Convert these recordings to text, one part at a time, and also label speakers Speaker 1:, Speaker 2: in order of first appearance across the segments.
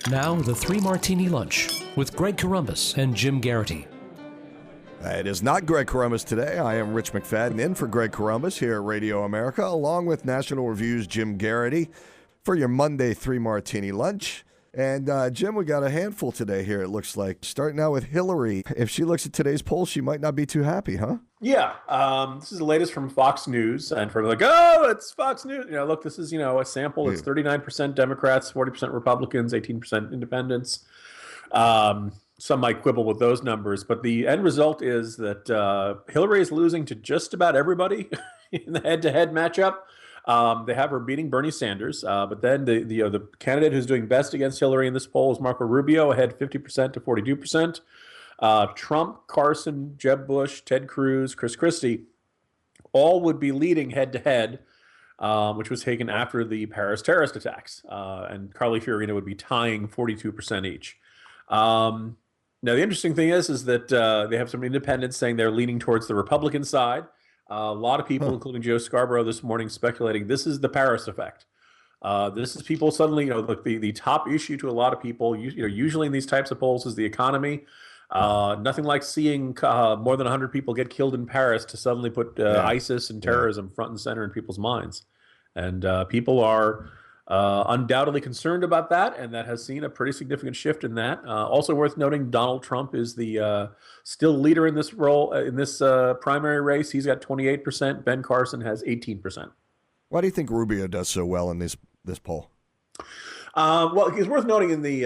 Speaker 1: Now, the Three Martini Lunch with Greg Corombos and Jim Garrity.
Speaker 2: It is not Greg Corombos today. I am Rich McFadden in for Greg Corombos here at Radio America, along with National Review's Jim Garrity for your Monday Three Martini Lunch. And Jim, we got a handful today here, it looks like. Starting out with Hillary. If she looks at today's poll, she might not be too happy, huh?
Speaker 3: Yeah. This is the latest from Fox News. And for like, oh, it's Fox News. Look, this is, a sample. It's 39% Democrats, 40% Republicans, 18% independents. Some might quibble with those numbers, but the end result is that Hillary is losing to just about everybody in the head-to-head matchup. They have her beating Bernie Sanders, but then the candidate who's doing best against Hillary in this poll is Marco Rubio, ahead 50% to 42%. Trump, Carson, Jeb Bush, Ted Cruz, Chris Christie, all would be leading head-to-head, which was taken after the Paris terrorist attacks, and Carly Fiorina would be tying 42% each. Now, the interesting thing is that they have some independents saying they're leaning towards the Republican side. A lot of people, including Joe Scarborough this morning, speculating this is the Paris effect. This is people suddenly, look, the top issue to a lot of people, usually in these types of polls is the economy. Nothing like seeing more than 100 people get killed in Paris to suddenly put ISIS and terrorism front and center in people's minds. And people are undoubtedly concerned about that, and that has seen a pretty significant shift in that. Also worth noting, Donald Trump is the still leader in this role, in this primary race. He's got 28%. Ben Carson has 18%.
Speaker 2: Why do you think Rubio does so well in this poll?
Speaker 3: Well, it's worth noting in the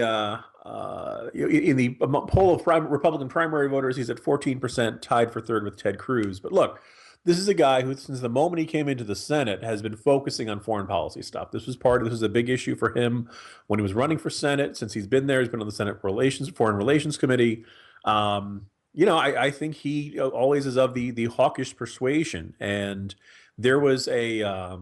Speaker 3: poll of Republican primary voters, he's at 14%, tied for third with Ted Cruz. But look, this is a guy who, since the moment he came into the Senate, has been focusing on foreign policy stuff. This was a big issue for him when he was running for Senate. Since he's been there, he's been on the Senate Foreign Relations Committee. I think he always is of the hawkish persuasion. And there was a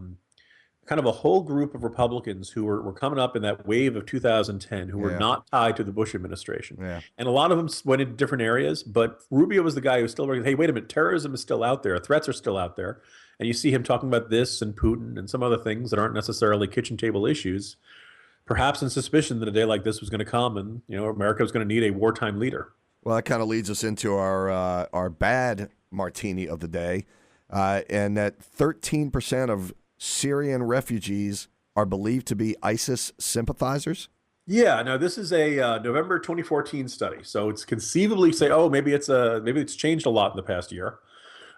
Speaker 3: kind of a whole group of Republicans who were coming up in that wave of 2010 who were not tied to the Bush administration. Yeah. And a lot of them went into different areas, but Rubio was the guy who was still working, hey, wait a minute, terrorism is still out there, threats are still out there. And you see him talking about this and Putin and some other things that aren't necessarily kitchen table issues, perhaps in suspicion that a day like this was going to come and, America was going to need a wartime leader.
Speaker 2: Well, that kind of leads us into our bad martini of the day, and that 13% of Syrian refugees are believed to be ISIS sympathizers?
Speaker 3: Yeah, no, this is a November 2014 study. So it's conceivably maybe it's changed a lot in the past year.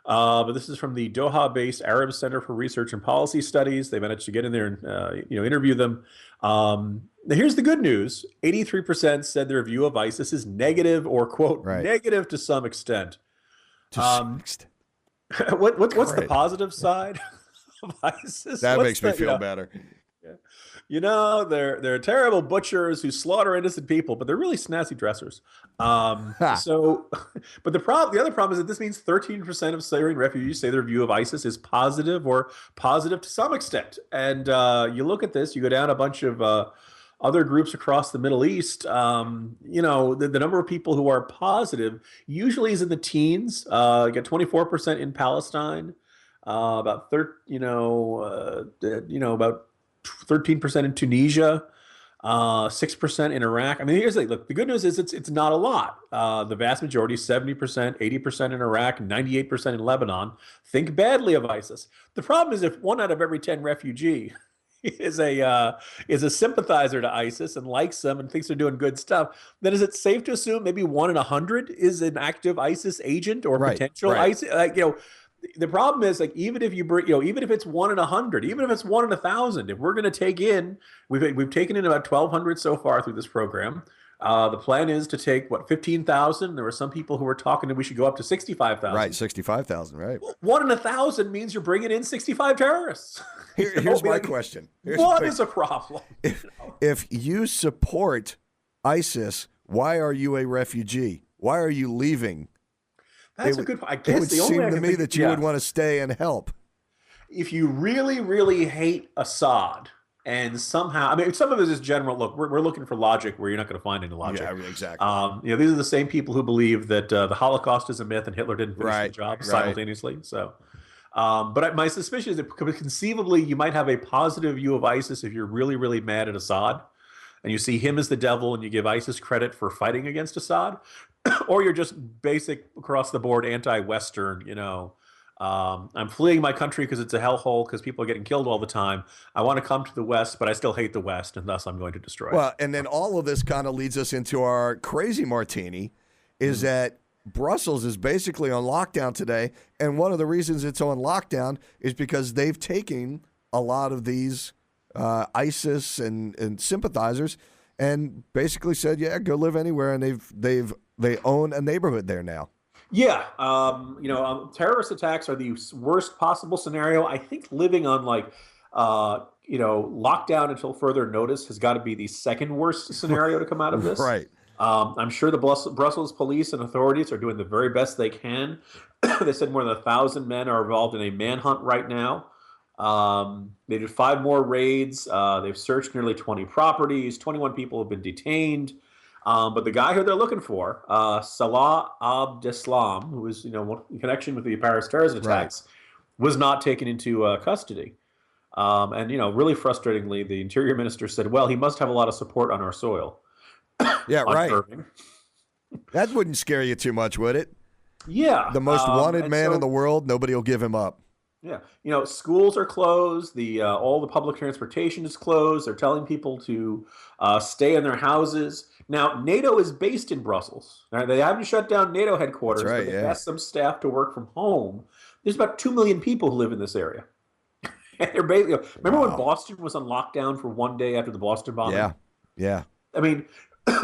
Speaker 3: But this is from the Doha-based Arab Center for Research and Policy Studies. They managed to get in there and interview them. Now, here's the good news. 83% said their view of ISIS is negative or, quote, negative to some extent.
Speaker 2: To some extent.
Speaker 3: What's the positive side? ISIS.
Speaker 2: That makes me feel better.
Speaker 3: They're terrible butchers who slaughter innocent people, but they're really snazzy dressers. But the other problem is that this means 13% of Syrian refugees say their view of ISIS is positive or positive to some extent. And you look at this, you go down a bunch of other groups across the Middle East. The number of people who are positive usually is in the teens. You get 24% in Palestine. About 13% in Tunisia, 6% in Iraq. I mean, here's the look. The good news is it's not a lot. The vast majority, 70%, 80% in Iraq, 98% in Lebanon, think badly of ISIS. The problem is if 1 out of every 10 refugee is a sympathizer to ISIS and likes them and thinks they're doing good stuff, then is it safe to assume maybe 1 in 100 is an active ISIS agent or potential ISIS? The problem is, even if even if it's 1 in 100, even if it's 1 in 1,000, if we're going to take in, we've taken in about 1,200 so far through this program. The plan is to take 15,000. There were some people who were talking that we should go up to 65,000.
Speaker 2: Right, 65,000. Right.
Speaker 3: 1 in 1,000 means you're bringing in 65 terrorists.
Speaker 2: Here's my question.
Speaker 3: What is a problem?
Speaker 2: If you support ISIS, why are you a refugee? Why are you leaving?
Speaker 3: That's a good point. I guess
Speaker 2: it would seem to me that you would want to stay and help.
Speaker 3: If you really, really hate Assad and somehow, some of it is general. Look, we're looking for logic where you're not going to find any logic.
Speaker 2: Yeah, exactly.
Speaker 3: These are the same people who believe that the Holocaust is a myth and Hitler didn't finish the job simultaneously. So, but my suspicion is that conceivably you might have a positive view of ISIS if you're really, really mad at Assad. and you see him as the devil and you give ISIS credit for fighting against Assad, or you're just basic across the board anti-Western, I'm fleeing my country because it's a hellhole because people are getting killed all the time. I want to come to the West, but I still hate the West, and thus I'm going to destroy it.
Speaker 2: Well, and then all of this kind of leads us into our crazy martini, is that Brussels is basically on lockdown today, and one of the reasons it's on lockdown is because they've taken a lot of these ISIS and sympathizers and basically said, yeah, go live anywhere, and they own a neighborhood there now.
Speaker 3: Yeah, terrorist attacks are the worst possible scenario. I think living on lockdown until further notice has got to be the second worst scenario to come out of this.
Speaker 2: Right.
Speaker 3: I'm sure the Brussels police and authorities are doing the very best they can. They said more than 1,000 men are involved in a manhunt right now. They did 5 more raids. They've searched nearly 20 properties. 21 people have been detained. But the guy who they're looking for, Salah Abdeslam, who was, in connection with the Paris terrorist attacks, was not taken into custody. And really frustratingly, the Interior Minister said, well, he must have a lot of support on our soil.
Speaker 2: Yeah, right. That wouldn't scare you too much, would it?
Speaker 3: Yeah.
Speaker 2: The most wanted man in the world, nobody will give him up.
Speaker 3: Yeah. Schools are closed. All the public transportation is closed. They're telling people to stay in their houses. Now, NATO is based in Brussels. Right? They haven't shut down NATO headquarters, but they've asked some staff to work from home. There's about 2 million people who live in this area. And they're basically, remember when Boston was on lockdown for one day after the Boston bombing?
Speaker 2: Yeah.
Speaker 3: I mean,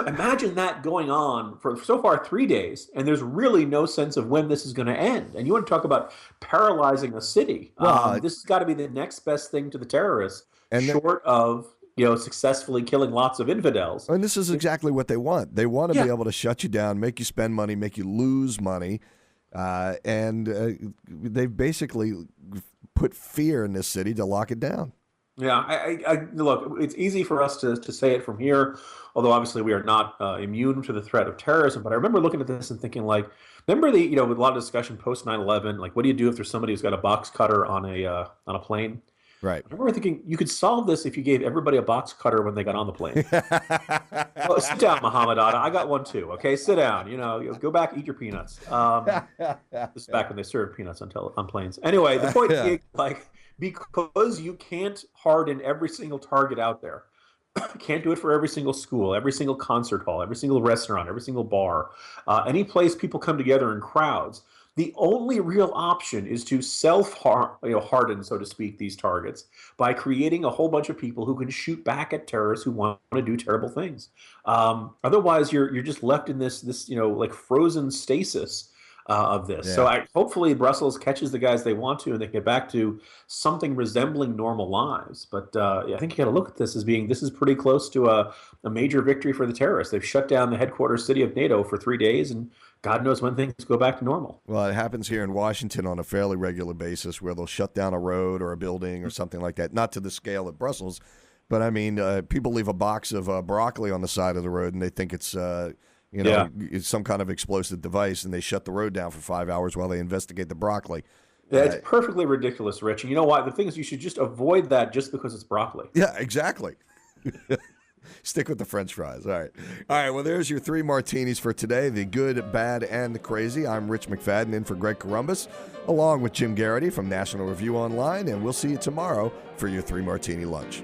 Speaker 3: imagine that going on for so far 3 days, and there's really no sense of when this is going to end. And you want to talk about paralyzing a city. This has got to be the next best thing to the terrorists, short of successfully killing lots of infidels.
Speaker 2: And this is exactly what they want. They want to be able to shut you down, make you spend money, make you lose money. And they've basically put fear in this city to lock it down.
Speaker 3: Yeah, I look, it's easy for us to say it from here, although obviously we are not immune to the threat of terrorism. But I remember looking at this and thinking, remember with a lot of discussion post 9/11, what do you do if there's somebody who's got a box cutter on a plane?
Speaker 2: Right.
Speaker 3: I remember thinking you could solve this if you gave everybody a box cutter when they got on the plane. Well, sit down, Muhammad Atta. I got one too. Okay, sit down. Go back, eat your peanuts. This is back when they served peanuts on planes. Anyway, the point being, because you can't harden every single target out there. Can't do it for every single school, every single concert hall, every single restaurant, every single bar, any place people come together in crowds. The only real option is to harden, so to speak, these targets by creating a whole bunch of people who can shoot back at terrorists who want to do terrible things. Otherwise, you're just left in this frozen stasis of this. Yeah. So hopefully Brussels catches the guys they want to, and they get back to something resembling normal lives. But I think you got to look at this as being this is pretty close to a major victory for the terrorists. They've shut down the headquarters city of NATO for 3 days, and God knows when things go back to normal.
Speaker 2: Well, it happens here in Washington on a fairly regular basis where they'll shut down a road or a building or something like that. Not to the scale of Brussels, but I mean, people leave a box of broccoli on the side of the road and they think it's, it's some kind of explosive device, and they shut the road down for 5 hours while they investigate the broccoli.
Speaker 3: Yeah, it's perfectly ridiculous, Rich. And you know why? The thing is, you should just avoid that just because it's broccoli.
Speaker 2: Yeah, exactly. Stick with the French fries. All right. Well, there's your 3 martinis for today, the good, bad, and the crazy. I'm Rich McFadden, in for Greg Columbus, along with Jim Garrity from National Review Online, and we'll see you tomorrow for your 3 martini lunch.